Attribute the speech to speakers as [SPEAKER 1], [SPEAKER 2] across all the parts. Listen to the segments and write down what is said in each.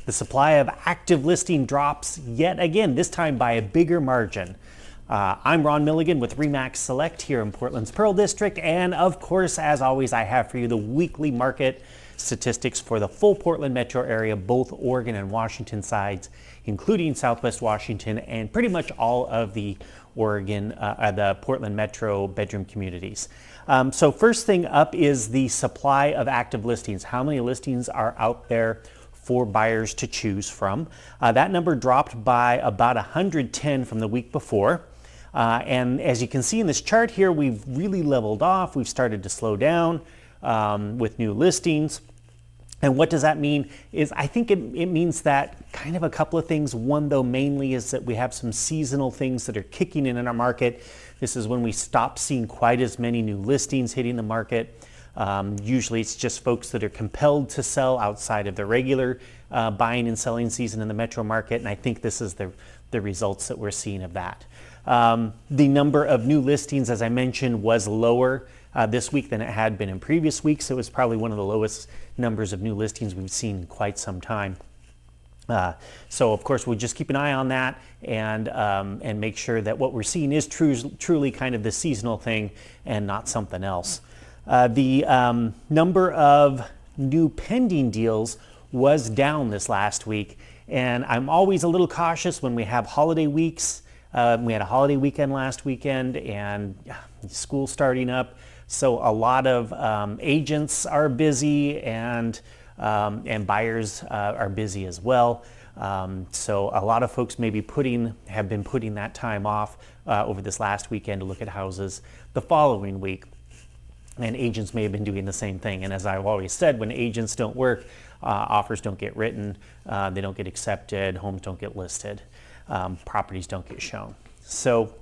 [SPEAKER 1] The supply of active listing drops yet again, this time by a bigger margin. I'm Ron Milligan with RE/MAX Select here in Portland's Pearl District, and of course, as always, I have for you the weekly market statistics for the full Portland metro area, both Oregon and Washington sides, including Southwest Washington and pretty much all of the the Portland metro bedroom communities. So first thing up is the supply of active listings. How many listings are out there for buyers to choose from? That number dropped by about 110 from the week before. And as you can see in this chart here, we've really leveled off. We've started to slow down with new listings. And what does that mean is I think it means that kind of a couple of things. One, though, mainly is that we have some seasonal things that are kicking in our market. This is when we stop seeing quite as many new listings hitting the market. Usually it's just folks that are compelled to sell outside of the regular buying and selling season in the metro market. And I think this is the results that we're seeing of that. The number of new listings, as I mentioned, was lower this week than it had been in previous weeks. It was probably one of the lowest numbers of new listings we've seen in quite some time. So of course we'll just keep an eye on that and make sure that what we're seeing is truly kind of the seasonal thing and not something else. The number of new pending deals was down this last week, and I'm always a little cautious when we have holiday weeks. We had a holiday weekend last weekend and school starting up. So a lot of agents are busy and buyers are busy as well. So a lot of folks have been putting that time off over this last weekend to look at houses the following week. And agents may have been doing the same thing. And as I've always said, when agents don't work, offers don't get written, they don't get accepted, homes don't get listed, properties don't get shown. So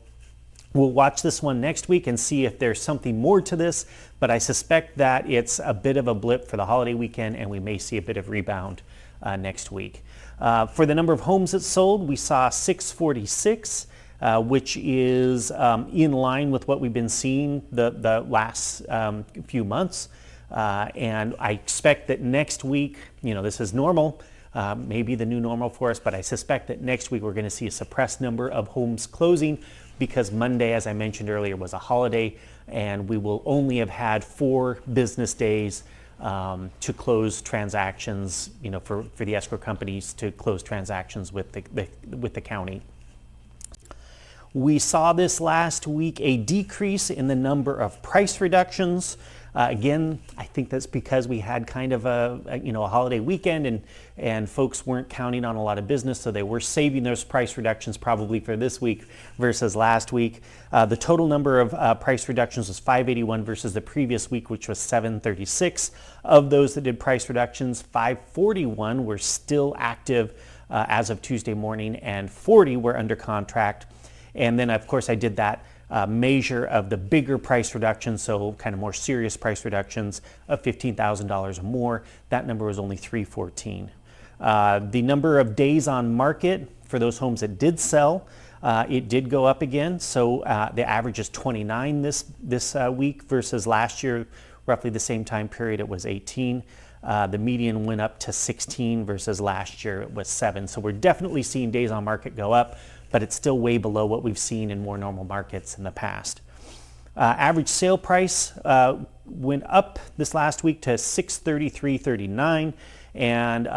[SPEAKER 1] we'll watch this one next week and see if there's something more to this, but I suspect that it's a bit of a blip for the holiday weekend and we may see a bit of rebound next week. For the number of homes that sold, we saw 646, which is in line with what we've been seeing the last few months. And I expect that next week, this is normal, maybe the new normal for us, but I suspect that next week we're going to see a suppressed number of homes closing because Monday, as I mentioned earlier, was a holiday, and we will only have had 4 business days to close transactions, for the escrow companies to close transactions with the county. We saw this last week, a decrease in the number of price reductions. Again, I think that's because we had kind of a holiday weekend and folks weren't counting on a lot of business, so they were saving those price reductions probably for this week versus last week. The total number of price reductions was 581 versus the previous week, which was 736. Of those that did price reductions, 541 were still active as of Tuesday morning, and 40 were under contract. And then, of course, I did that measure of the bigger price reductions, so kind of more serious price reductions of $15,000 or more. That number was only 314. The number of days on market for those homes that did sell, it did go up again. So the average is 29 this week versus last year, roughly the same time period, it was 18. The median went up to 16 versus last year it was 7. So we're definitely seeing days on market go up, but it's still way below what we've seen in more normal markets in the past. Average sale price went up this last week to $633.39, and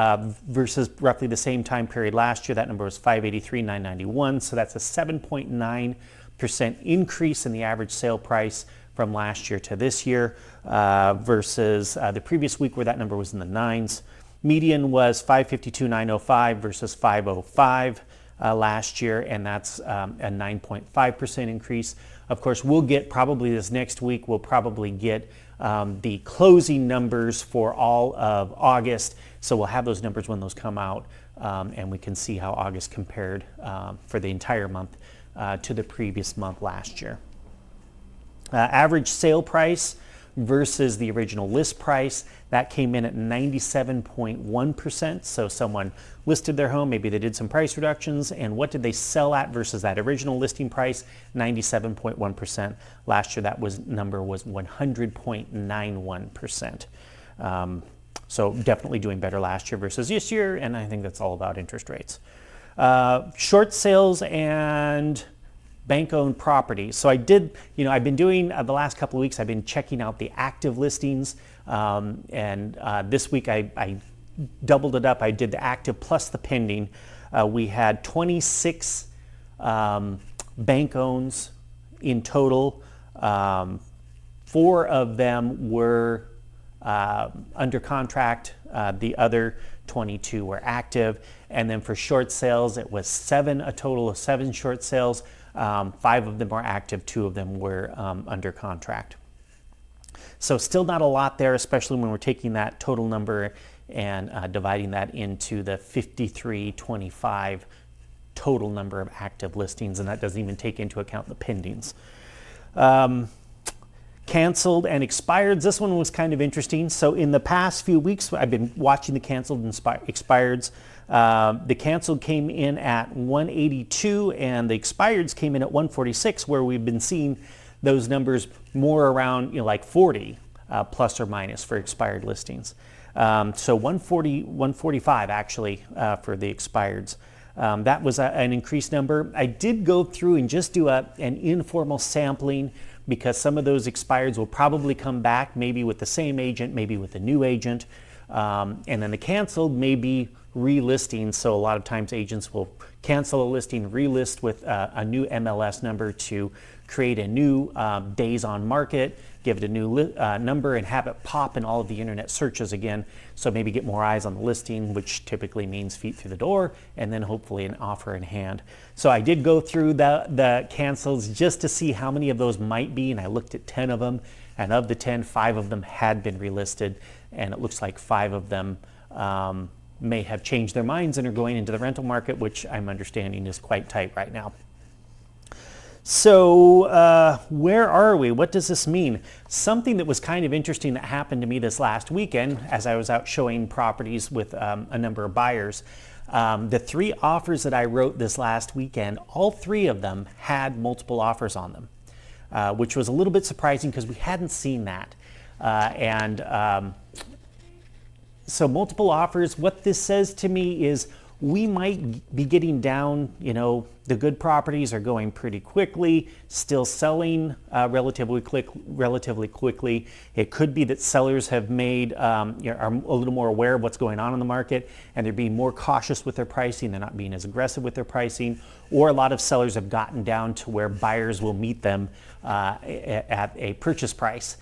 [SPEAKER 1] versus roughly the same time period last year, that number was $583,991. So that's a 7.9% increase in the average sale price from last year to this year versus the previous week where that number was in the 9s. Median was $552,905 versus $505. Last year, and that's a 9.5% increase. Of course, we'll get probably this next week, we'll probably get the closing numbers for all of August. So we'll have those numbers when those come out, and we can see how August compared for the entire month to the previous month last year. Average sale price versus the original list price, that came in at 97.1%. So someone listed their home, maybe they did some price reductions, and what did they sell at versus that original listing price? 97.1%. Last year that number was 100.91%. So definitely doing better last year versus this year, and I think that's all about interest rates. Short sales and bank-owned properties. So I did, I've been doing the last couple of weeks, I've been checking out the active listings, and this week I doubled it up. I did the active plus the pending. We had 26 bank owns in total. 4 of them were under contract. The other 22 were active. And then for short sales, it was a total of 7 short sales. 5 of them were active, 2 of them were under contract. So still not a lot there, especially when we're taking that total number and dividing that into the 5325 total number of active listings, and that doesn't even take into account the pendings. Canceled and expireds. This one was kind of interesting. So in the past few weeks, I've been watching the canceled and expireds. The canceled came in at 182 and the expireds came in at 146, where we've been seeing those numbers more around like 40 plus or minus for expired listings. So 140, 145 actually for the expireds. That was an increased number. I did go through and just do an informal sampling, because some of those expireds will probably come back, maybe with the same agent, maybe with a new agent. And then the canceled may be relisting. So a lot of times agents will cancel a listing, relist with a new MLS number to create a new days on market, give it a new number, and have it pop in all of the internet searches again. So maybe get more eyes on the listing, which typically means feet through the door, and then hopefully an offer in hand. So I did go through the cancels just to see how many of those might be, and I looked at 10 of them, and of the 10, 5 of them had been relisted, and it looks like 5 of them may have changed their minds and are going into the rental market, which I'm understanding is quite tight right now. So where are we? What does this mean? Something that was kind of interesting that happened to me this last weekend as I was out showing properties with a number of buyers. The 3 offers that I wrote this last weekend, all 3 of them had multiple offers on them, which was a little bit surprising because we hadn't seen that. So multiple offers, what this says to me is we might be getting down, the good properties are going pretty quickly, still selling relatively quickly. It could be that sellers have made, are a little more aware of what's going on in the market, and they're being more cautious with their pricing. They're not being as aggressive with their pricing, or a lot of sellers have gotten down to where buyers will meet them at a purchase price.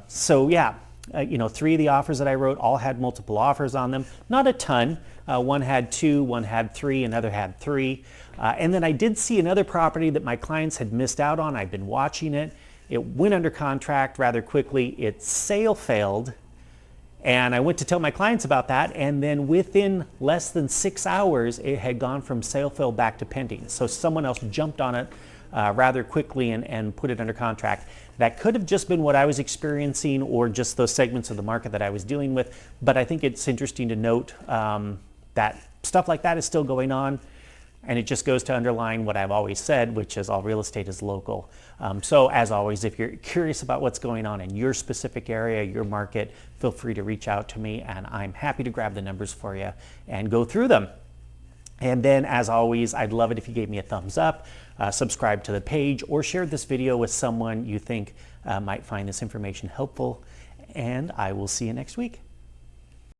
[SPEAKER 1] So yeah, 3 of the offers that I wrote all had multiple offers on them. Not a ton. One had 2, one had 3, another had 3. And then I did see another property that my clients had missed out on. I've been watching it. It went under contract rather quickly. Its sale failed. And I went to tell my clients about that. And then within less than 6 hours, it had gone from sale failed back to pending. So someone else jumped on it rather quickly and put it under contract. That could have just been what I was experiencing or just those segments of the market that I was dealing with. But I think it's interesting to note that stuff like that is still going on. And it just goes to underline what I've always said, which is all real estate is local. So as always, if you're curious about what's going on in your specific area, your market, feel free to reach out to me, and I'm happy to grab the numbers for you and go through them. And then, as always, I'd love it if you gave me a thumbs up, subscribe to the page, or share this video with someone you think might find this information helpful. And I will see you next week.